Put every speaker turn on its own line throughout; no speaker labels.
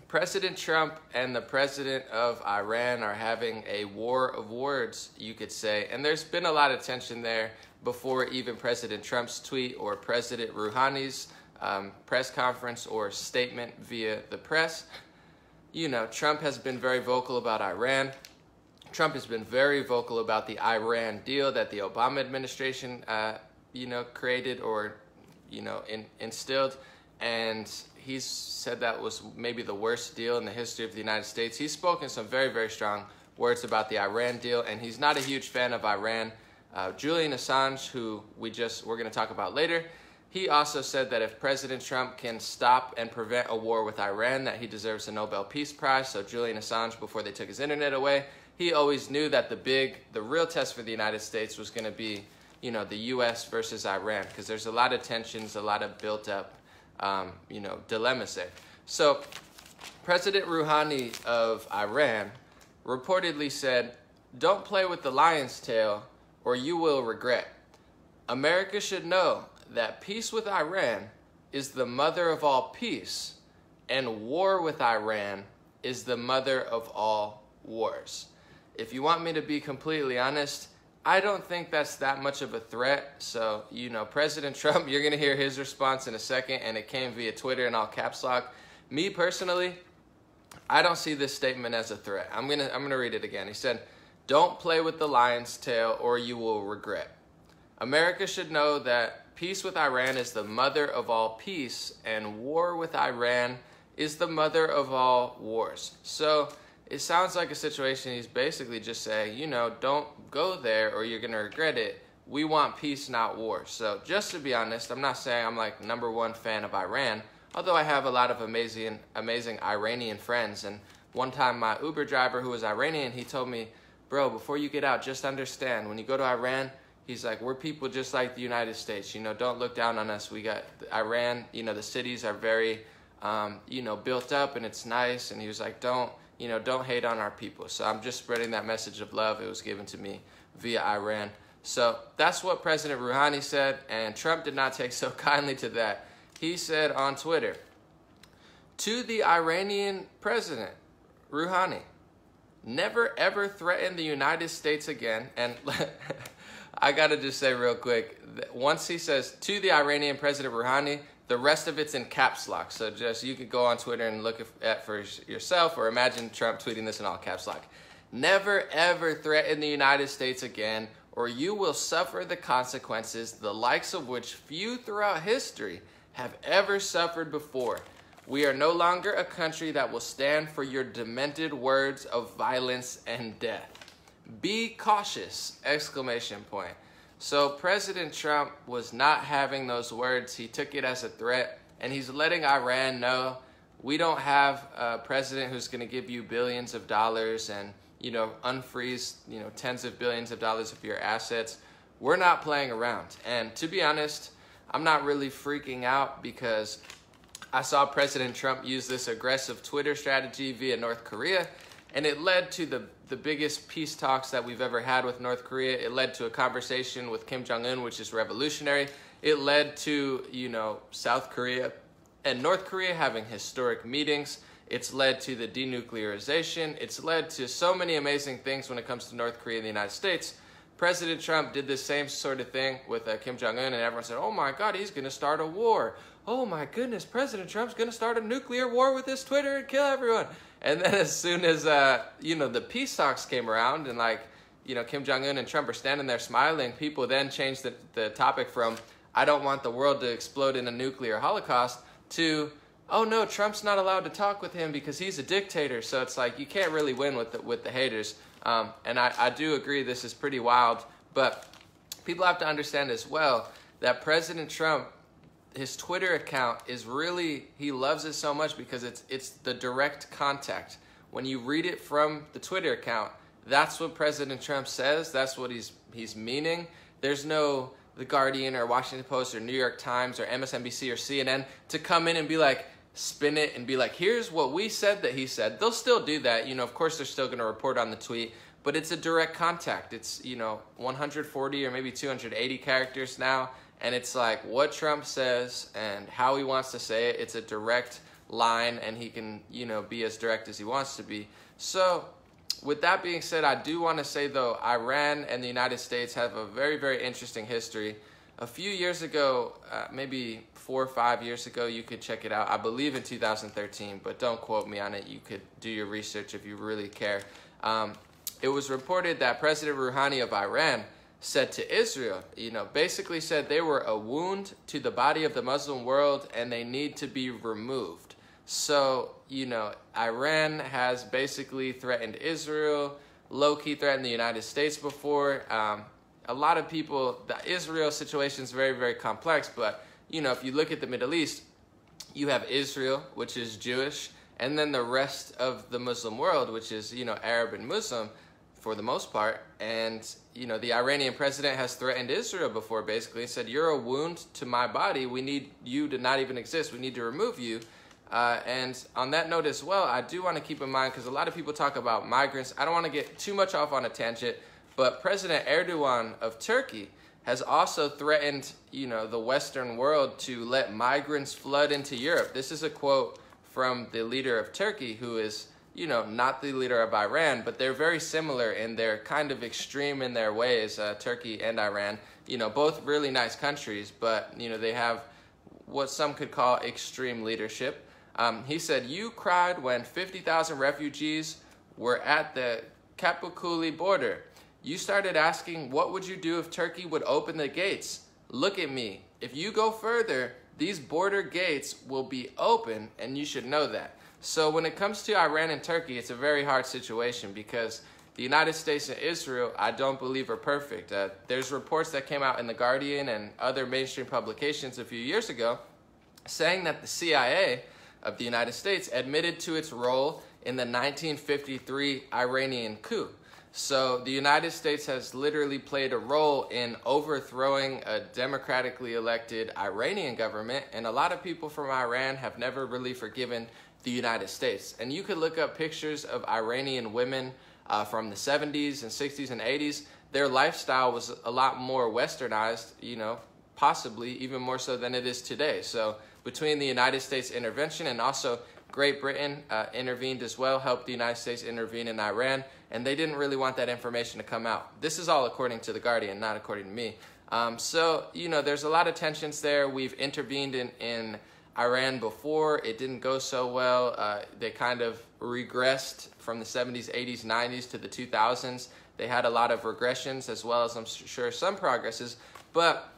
President Trump and the president of Iran are having a war of words, you could say. And there's been a lot of tension there before even President Trump's tweet or President Rouhani's press conference or statement via the press. You know, Trump has been very vocal about Iran. Trump has been very vocal about the Iran deal that the Obama administration, created or, instilled. And he's said that was maybe the worst deal in the history of the United States. He's spoken some very, very strong words about the Iran deal, and he's not a huge fan of Iran. Julian Assange, who we're going to talk about later, he also said that if President Trump can stop and prevent a war with Iran, that he deserves a Nobel Peace Prize. So Julian Assange, before they took his internet away, he always knew that the real test for the United States was going to be, the U.S. versus Iran, because there's a lot of tensions, a lot of built up dilemmas there. So President Rouhani of Iran reportedly said, "Don't play with the lion's tail or you will regret. America should know that peace with Iran is the mother of all peace, and war with Iran is the mother of all wars." If you want me to be completely honest, I don't think that's that much of a threat. So, President Trump, you're going to hear his response in a second, and it came via Twitter in all caps lock. Me personally, I don't see this statement as a threat. I'm going to read it again. He said, "Don't play with the lion's tail or you will regret. America should know that peace with Iran is the mother of all peace, and war with Iran is the mother of all wars." So it sounds like a situation he's basically just saying, don't go there or you're going to regret it. We want peace, not war. So just to be honest, I'm not saying I'm like #1 fan of Iran, although I have a lot of amazing Iranian friends. And one time my Uber driver who was Iranian, he told me, "Bro, before you get out, just understand, when you go to Iran," he's like, "we're people just like the United States. Don't look down on us. We got Iran, the cities are very, built up and it's nice." And he was like, don't hate on our people. So I'm just spreading that message of love. It was given to me via Iran. So that's what President Rouhani said, and Trump did not take so kindly to that. He said on Twitter, "To the Iranian president, Rouhani, never ever threaten the United States again." And I gotta just say real quick, once he says "to the Iranian president Rouhani," the rest of it's in caps lock. So you could go on Twitter and look at for yourself, or imagine Trump tweeting this in all caps lock. "Never ever threaten the United States again, or you will suffer the consequences, the likes of which few throughout history have ever suffered before. We are no longer a country that will stand for your demented words of violence and death. Be cautious!" exclamation point. So President Trump was not having those words. He took it as a threat, and he's letting Iran know, we don't have a president who's going to give you billions of dollars and, unfreeze, tens of billions of dollars of your assets. We're not playing around. And to be honest, I'm not really freaking out, because I saw President Trump use this aggressive Twitter strategy via North Korea, and it led to the biggest peace talks that we've ever had with North Korea. It led to a conversation with Kim Jong-un, which is revolutionary. It led to, South Korea and North Korea having historic meetings. It's led to the denuclearization. It's led to so many amazing things when it comes to North Korea and the United States. President Trump did the same sort of thing with Kim Jong-un, and everyone said, "Oh my God, he's going to start a war. Oh my goodness, President Trump's going to start a nuclear war with his Twitter and kill everyone." And then as soon as, the peace talks came around, and Kim Jong-un and Trump are standing there smiling, people then changed the topic from, "I don't want the world to explode in a nuclear holocaust," to, "Oh no, Trump's not allowed to talk with him because he's a dictator." So it's like, you can't really win with the haters. And I do agree this is pretty wild, but people have to understand as well that President Trump, his Twitter account is really, he loves it so much because it's the direct contact. When you read it from the Twitter account, that's what President Trump says. That's what he's meaning. There's no The Guardian or Washington Post or New York Times or MSNBC or CNN to come in and be like, spin it and be like, "Here's what we said that he said." They'll still do that. Of course they're still going to report on the tweet, but it's a direct contact. It's, 140 or maybe 280 characters now. And it's like what Trump says and how he wants to say it. It's a direct line, and he can, be as direct as he wants to be. So with that being said, I do want to say, though, Iran and the United States have a very, very interesting history. A few years ago, maybe 4 or 5 years ago, you could check it out. I believe in 2013, but don't quote me on it. You could do your research if you really care. It was reported that President Rouhani of Iran said to Israel, basically said they were a wound to the body of the Muslim world and they need to be removed. So, Iran has basically threatened Israel, low-key threatened the United States before. A lot of people, the Israel situation is very, very complex, but, if you look at the Middle East, you have Israel, which is Jewish, and then the rest of the Muslim world, which is, Arab and Muslim for the most part. And, the Iranian president has threatened Israel before, basically, and said, you're a wound to my body. We need you to not even exist. We need to remove you. And on that note as well, I do want to keep in mind, because a lot of people talk about migrants. I don't want to get too much off on a tangent, but President Erdogan of Turkey has also threatened, the Western world to let migrants flood into Europe. This is a quote from the leader of Turkey, who is, not the leader of Iran, but they're very similar in their kind of extreme in their ways, Turkey and Iran. Both really nice countries, but, they have what some could call extreme leadership. He said, you cried when 50,000 refugees were at the Kapakuli border. You started asking, what would you do if Turkey would open the gates? Look at me. If you go further, these border gates will be open, and you should know that. So when it comes to Iran and Turkey, it's a very hard situation because the United States and Israel, I don't believe, are perfect. There's reports that came out in The Guardian and other mainstream publications a few years ago saying that the CIA of the United States admitted to its role in the 1953 Iranian coup. So the United States has literally played a role in overthrowing a democratically elected Iranian government, and a lot of people from Iran have never really forgiven the United States. And you could look up pictures of Iranian women from the 70s and 60s and 80s. Their lifestyle was a lot more westernized, possibly even more so than it is today. So between the United States intervention and also Great Britain intervened as well, helped the United States intervene in Iran, and they didn't really want that information to come out. This is all according to The Guardian, not according to me. So, there's a lot of tensions there. We've intervened in Iran before. It didn't go so well. They kind of regressed from the 70s, 80s, 90s to the 2000s. They had a lot of regressions as well as, I'm sure, some progresses. But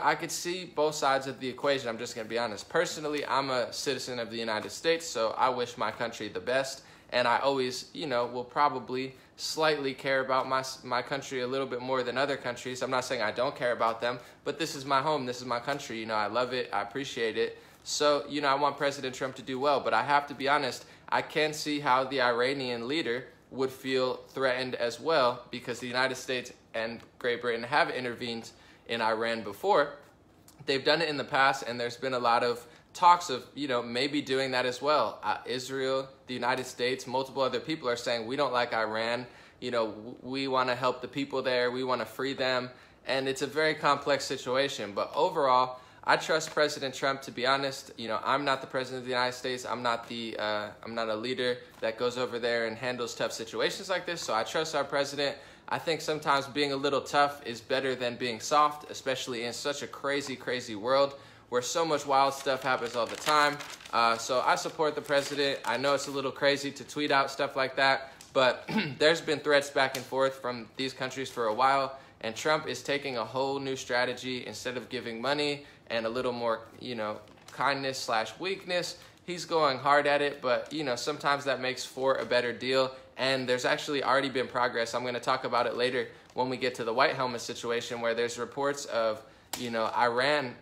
I could see both sides of the equation. I'm just going to be honest. Personally, I'm a citizen of the United States, so I wish my country the best. And I always, will probably slightly care about my country a little bit more than other countries. I'm not saying I don't care about them, but this is my home. This is my country. I love it. I appreciate it. So, I want President Trump to do well. But I have to be honest, I can see how the Iranian leader would feel threatened as well, because the United States and Great Britain have intervened in Iran before. They've done it in the past, and there's been a lot of talks of, maybe doing that as well. Israel, the United States, multiple other people are saying, we don't like Iran. We want to help the people there. We want to free them. And it's a very complex situation. But overall, I trust President Trump, to be honest. I'm not the president of the United States. I'm not a leader that goes over there and handles tough situations like this. So I trust our president. I think sometimes being a little tough is better than being soft, especially in such a crazy, crazy world where so much wild stuff happens all the time. So I support the president. I know it's a little crazy to tweet out stuff like that, but there's been threats back and forth from these countries for a while, and Trump is taking a whole new strategy. Instead of giving money and a little more, kindness / weakness, he's going hard at it, but, sometimes that makes for a better deal. And there's actually already been progress. I'm going to talk about it later when we get to the White Helmet situation, where there's reports of, Iran,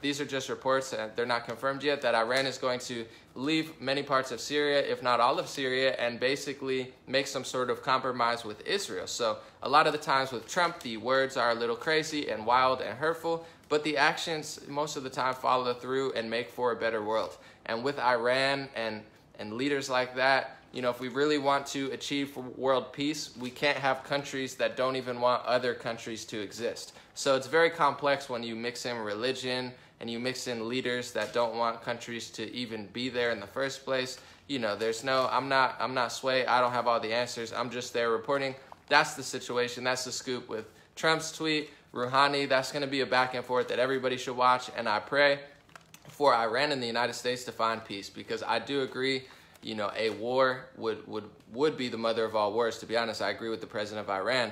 these are just reports, they're not confirmed yet, that Iran is going to leave many parts of Syria, if not all of Syria, and basically make some sort of compromise with Israel. So a lot of the times with Trump, the words are a little crazy and wild and hurtful, but the actions most of the time follow through and make for a better world. And with Iran and leaders like that, if we really want to achieve world peace, we can't have countries that don't even want other countries to exist. So it's very complex when you mix in religion and you mix in leaders that don't want countries to even be there in the first place, you know, I'm not Sway. I don't have all the answers. I'm just there reporting. That's the situation. That's the scoop with Trump's tweet. Rouhani, that's going to be a back and forth that everybody should watch. And I pray for Iran and the United States to find peace, because I do agree, you know, a war would be the mother of all wars. To be honest, I agree with the president of Iran.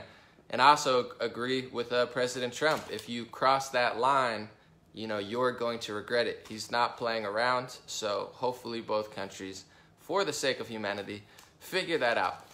And I also agree with President Trump. If you cross that line, you know, you're going to regret it. He's not playing around. So hopefully both countries, for the sake of humanity, figure that out.